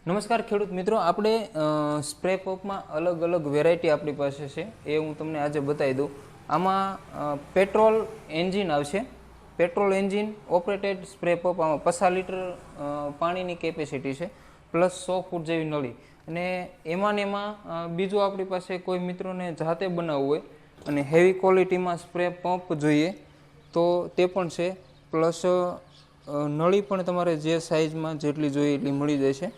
નમસ્કાર ખેડૂત મિત્રો, આપણે સ્પ્રે પંપમાં અલગ અલગ વેરાયટી આપણી પાસે છે એ હું તમને આજે બતાવી દઉં. આમાં પેટ્રોલ એન્જિન આવશે, petrol engine operated spray pump. આમાં 50 લીટર પાણીની કેપેસિટી છે, પ્લસ 100 ફૂટ જેવી નળી. અને એમાં ને એમાં બીજું આપણી પાસે કોઈ મિત્રોને જાતે બનાવવું હોય અને હેવી ક્વોલિટીમાં સ્પ્રે પંપ જોઈએ તો તે પણ છે. પ્લસ નળી પણ તમારે જે સાઇઝમાં જેટલી જોઈએ એટલી મળી જાય છે.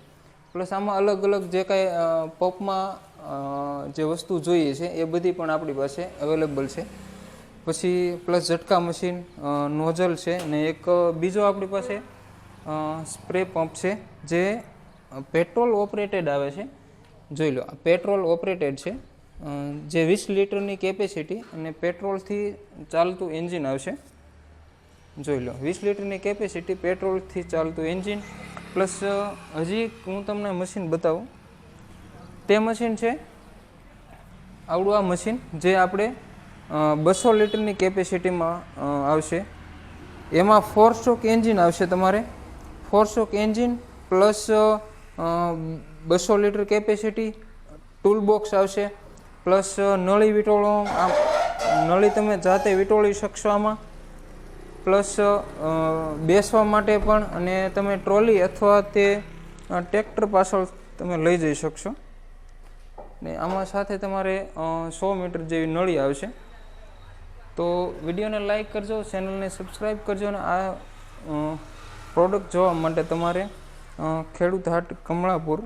પ્લસ આમાં અલગ અલગ જે કાંઈ પંપમાં જે વસ્તુ જોઈએ છે એ બધી પણ આપણી પાસે અવેલેબલ છે. પછી પ્લસ ઝટકા મશીન, નોઝલ છે ને એક બીજો આપણી પાસે સ્પ્રે પંપ છે જે પેટ્રોલ ઓપરેટેડ આવે છે. જોઈ લો, આ પેટ્રોલ ઓપરેટેડ છે, જે 20 લીટરની કેપેસિટી અને પેટ્રોલથી ચાલતું એન્જિન આવશે. જોઈ લો, 20 લીટરની કેપેસિટી, પેટ્રોલથી ચાલતું એન્જિન. પ્લસ હજી હું તમને મશીન બતાવું. તે મશીન છે આવડું આ મશીન, જે આપણે 200 લીટરની કેપેસિટીમાં આવશે. એમાં 4 સ્ટ્રોક એન્જિન આવશે તમારે. 4 stroke engine plus 200 litre capacity, tool box આવશે. પ્લસ નળી વીંટોળો, નળી તમે જાતે વીંટોળી શકશો આમાં. પ્લસ બેસવા માટે પણ, અને તમે ટ્રોલી અથવા તે ટ્રેક્ટર પાછળ તમે લઈ જઈ શકશો. ને આમાં સાથે તમારે 100 મીટર જેવી નળી આવશે. તો વિડીયોને લાઈક કરજો, ચેનલને સબસ્ક્રાઈબ કરજો. અને આ પ્રોડક્ટ જોવા માટે તમારે ખેડૂત હાટ કમળાપુર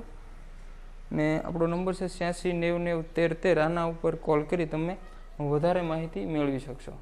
ને આપણો નંબર છે 86 90 90 13 13. આના ઉપર કોલ કરી તમે વધારે માહિતી મેળવી શકશો.